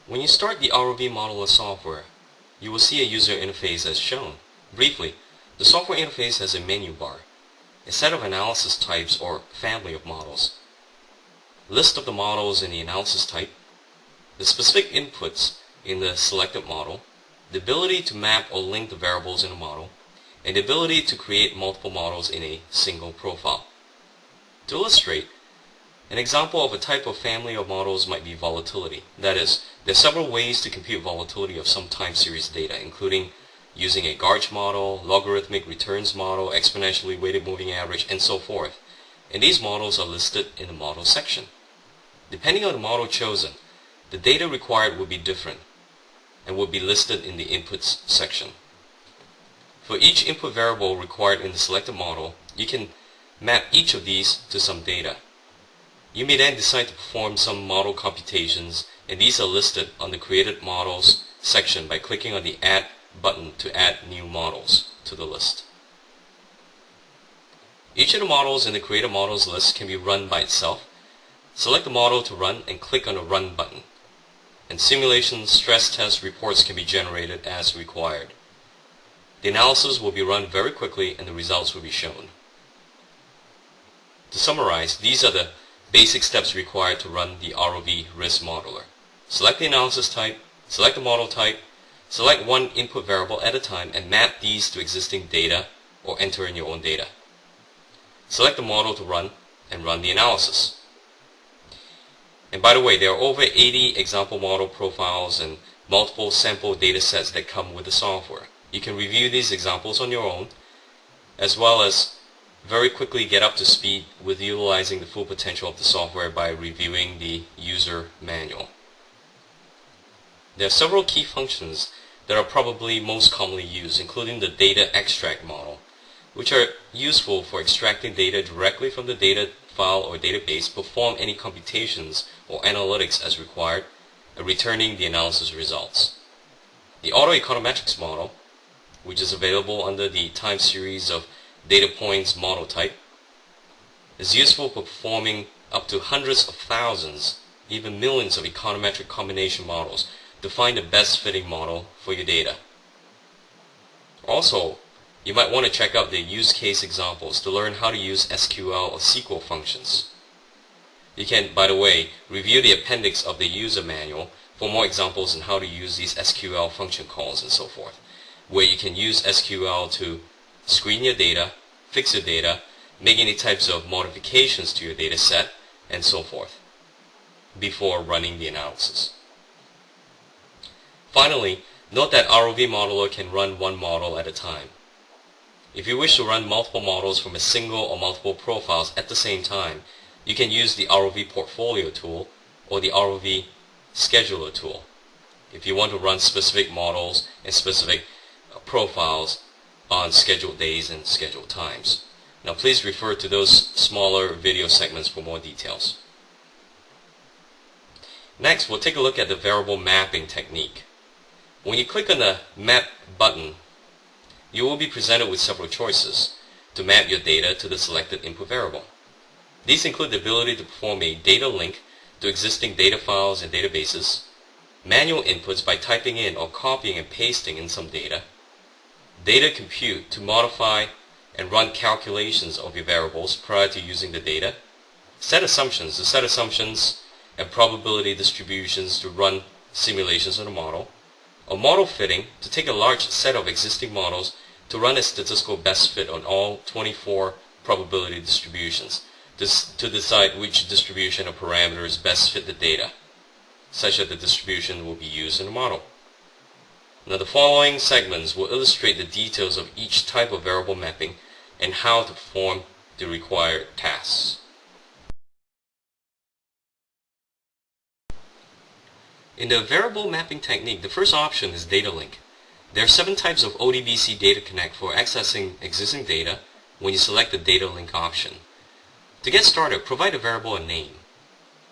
When you start the ROV Modeler software, you will see a user interface as shown. Briefly, the software interface has a menu bar, a set of analysis types or family of models, list of the models in the analysis type, the specific inputs in the selected model, the ability to map or link the variables in a model, and the ability to create multiple models in a single profile. To illustrate, an example of a type of family of models might be volatility. That is, there are several ways to compute volatility of some time series data, including using a gauge model, logarithmic returns model, exponentially weighted moving average, and so forth. And these models are listed in the model section. Depending on the model chosen, the data required will be different and will be listed in the inputs section. For each input variable required in the selected model, you can map each of these to some data. You may then decide to perform some model computations, and these are listed on the Created Models section by clicking on the Add button to add new models to the list. Each of the models in the Created Models list can be run by itself. Select the model to run and click on the Run button, and simulation stress test reports can be generated as required. The analysis will be run very quickly and the results will be shown. To summarize, these are the basic steps required to run the ROV Risk Modeler. Select the analysis type, select the model type, select one input variable at a time and map these to existing data or enter in your own data. Select the model to run and run the analysis. And by the way, there are over 80 example model profiles and multiple sample data sets that come with the software. You can review these examples on your own, as well as very quickly get up to speed with utilizing the full potential of the software by reviewing the user manual. There are several key functions that are probably most commonly used, including the data extract model, which are useful for extracting data directly from the data file or database, perform any computations or analytics as required, and returning the analysis results. The auto-econometrics model, which is available under the time series of data points model type, is useful for performing up to hundreds of thousands, even millions of econometric combination models to find the best fitting model for your data. Also, you might want to check out the use case examples to learn how to use SQL or SQL functions. You can, by the way, review the appendix of the user manual for more examples on how to use these SQL function calls and so forth, where you can use SQL to screen your data, fix your data, make any types of modifications to your data set, and so forth, before running the analysis. Finally, note that ROV Modeler can run one model at a time. If you wish to run multiple models from a single or multiple profiles at the same time, you can use the ROV Portfolio tool or the ROV Scheduler tool if you want to run specific models and specific profiles on scheduled days and scheduled times. Now please refer to those smaller video segments for more details. Next, we'll take a look at the variable mapping technique. When you click on the Map button, you will be presented with several choices to map your data to the selected input variable. These include the ability to perform a data link to existing data files and databases, manual inputs by typing in or copying and pasting in some data, data compute to modify and run calculations of your variables prior to using the data, set assumptions to set assumptions and probability distributions to run simulations on a model, or model fitting to take a large set of existing models to run a statistical best fit on all 24 probability distributions to decide which distribution of parameters best fit the data, such that the distribution will be used in the model. Now the following segments will illustrate the details of each type of variable mapping and how to perform the required tasks. In the variable mapping technique, the first option is data link. There are 7 types of ODBC Data Connect for accessing existing data when you select the data link option. To get started, provide a variable a name.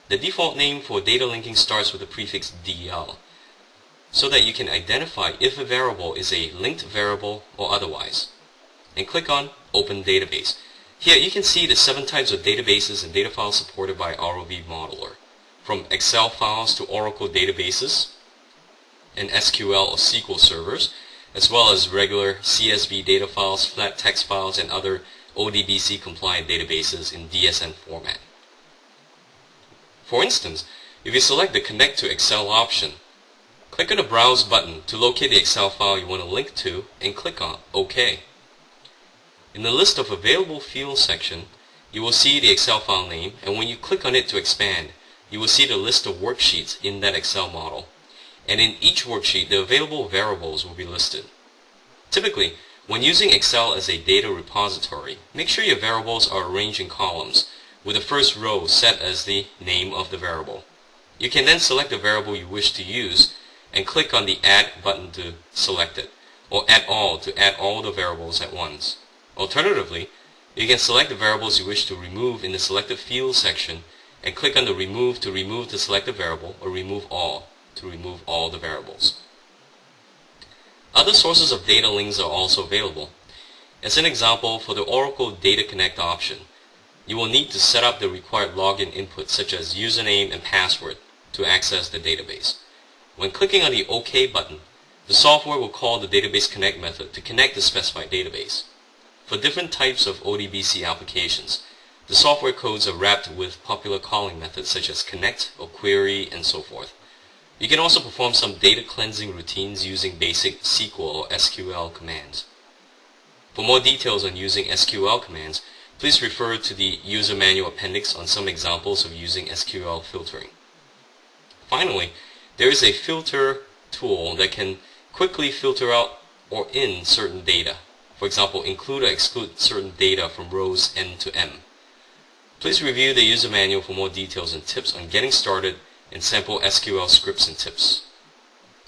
The default name for data linking starts with the prefix DL, so that you can identify if a variable is a linked variable or otherwise. And click on Open Database. Here you can see the 7 types of databases and data files supported by ROV Modeler, from Excel files to Oracle databases, and SQL or SQL servers, as well as regular CSV data files, flat text files, and other ODBC compliant databases in DSN format. For instance, if you select the Connect to Excel option, click on the Browse button to locate the Excel file you want to link to and click on OK. In the list of available fields section, you will see the Excel file name, and when you click on it to expand, you will see the list of worksheets in that Excel model. And in each worksheet, the available variables will be listed. Typically, when using Excel as a data repository, make sure your variables are arranged in columns, with the first row set as the name of the variable. You can then select the variable you wish to use and click on the Add button to select it, or Add All to add all the variables at once. Alternatively, you can select the variables you wish to remove in the Selected Fields section and click on the Remove to remove the selected variable, or Remove All to remove all the variables. Other sources of data links are also available. As an example, for the Oracle Data Connect option, you will need to set up the required login input such as username and password to access the database. When clicking on the OK button, the software will call the Database Connect method to connect the specified database. For different types of ODBC applications, the software codes are wrapped with popular calling methods such as connect or query and so forth. You can also perform some data cleansing routines using basic SQL or SQL commands. For more details on using SQL commands, please refer to the user manual appendix on some examples of using SQL filtering. Finally, there is a filter tool that can quickly filter out or in certain data. For example, include or exclude certain data from rows N to M. Please review the user manual for more details and tips on getting started and sample SQL scripts and tips.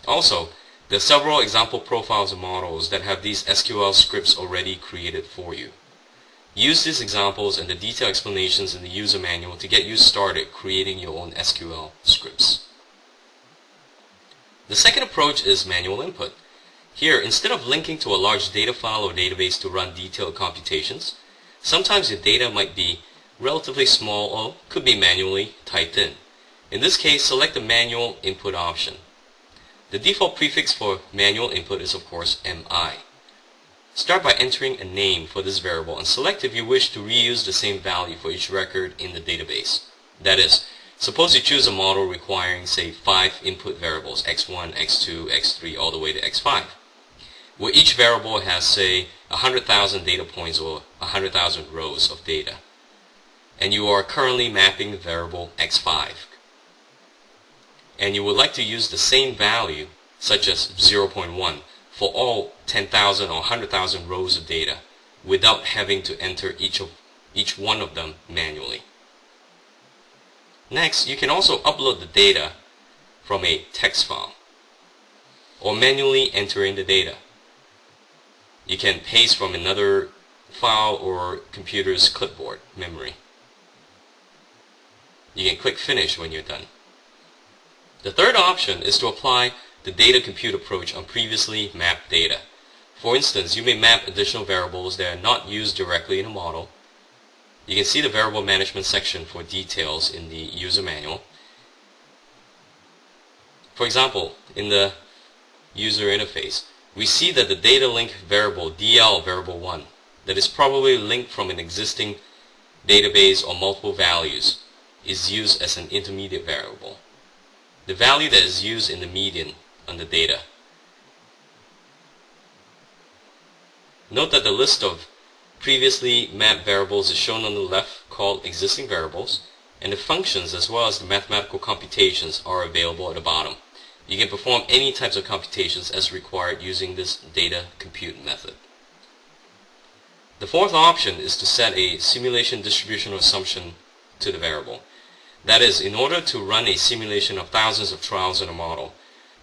Also, there are several example profiles and models that have these SQL scripts already created for you. Use these examples and the detailed explanations in the user manual to get you started creating your own SQL scripts. The second approach is manual input. Here, instead of linking to a large data file or database to run detailed computations, sometimes your data might be relatively small or could be manually typed in. In this case, select the Manual Input option. The default prefix for manual input is of course MI. Start by entering a name for this variable and select if you wish to reuse the same value for each record in the database. That is, suppose you choose a model requiring, say, 5 input variables, x1, x2, x3, all the way to x5, where each variable has, say, 100,000 data points or 100,000 rows of data, and you are currently mapping the variable x5. And you would like to use the same value, such as 0.1, for all 10,000 or 100,000 rows of data, without having to enter each one of them manually. Next, you can also upload the data from a text file, or manually enter in the data. You can paste from another file or computer's clipboard memory. You can click Finish when you're done. The third option is to apply the data compute approach on previously mapped data. For instance, you may map additional variables that are not used directly in a model. You can see the variable management section for details in the user manual. For example, in the user interface, we see that the data link variable DL variable 1 that is probably linked from an existing database or multiple values is used as an intermediate variable. The value that is used in the median on the data. Note that the list of previously mapped variables is shown on the left, called existing variables, and the functions as well as the mathematical computations are available at the bottom. You can perform any types of computations as required using this data compute method. The fourth option is to set a simulation distribution or assumption to the variable. That is, in order to run a simulation of thousands of trials in a model,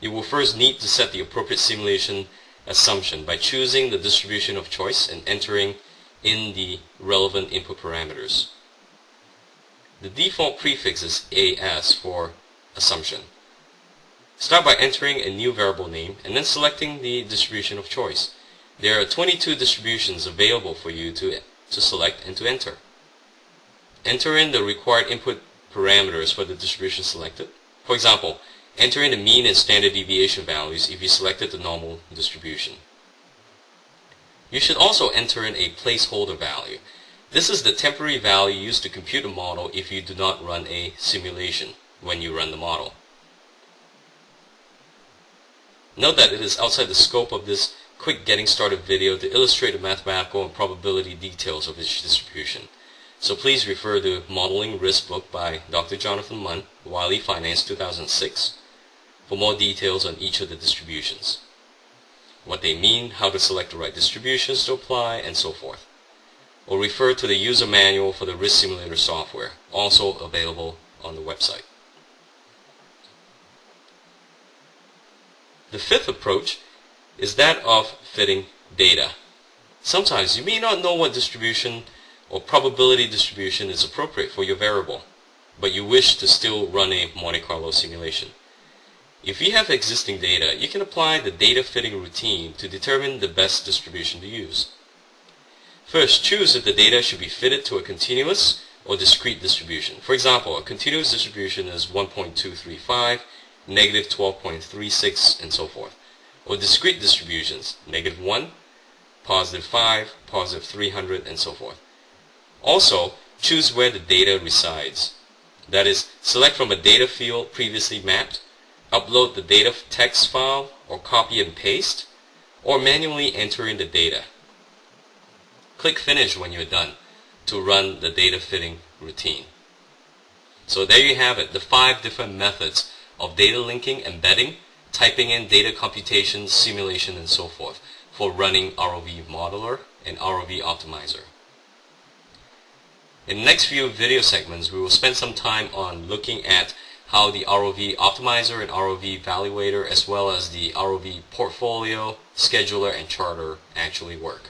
you will first need to set the appropriate simulation assumption by choosing the distribution of choice and entering in the relevant input parameters. The default prefix is AS for assumption. Start by entering a new variable name and then selecting the distribution of choice. There are 22 distributions available for you to select and to enter. Enter in the required input parameters for the distribution selected. For example, Enter in the mean and standard deviation values if you selected the normal distribution. You should also enter in a placeholder value. This is the temporary value used to compute a model if you do not run a simulation when you run the model. Note that it is outside the scope of this quick getting started video to illustrate the mathematical and probability details of each distribution. So please refer to Modeling Risk book by Dr. Jonathan Munn, Wiley Finance 2006, for more details on each of the distributions, what they mean, how to select the right distributions to apply, and so forth. Or refer to the user manual for the risk simulator software, also available on the website. The fifth approach is that of fitting data. Sometimes you may not know what distribution or probability distribution is appropriate for your variable, but you wish to still run a Monte Carlo simulation. If you have existing data, you can apply the data fitting routine to determine the best distribution to use. First, choose if the data should be fitted to a continuous or discrete distribution. For example, a continuous distribution is 1.235, negative 12.36, and so forth. Or discrete distributions, negative 1, positive 5, positive 300, and so forth. Also, choose where the data resides. That is, select from a data field previously mapped, upload the data text file, or copy and paste, or manually enter in the data. Click Finish when you're done to run the data fitting routine. So there you have it, the 5 different methods of data linking, embedding, typing in data computation, simulation, and so forth for running ROV Modeler and ROV Optimizer. In the next few video segments, we will spend some time on looking at how the ROV Optimizer and ROV Evaluator, as well as the ROV Portfolio, Scheduler, and Charter actually work.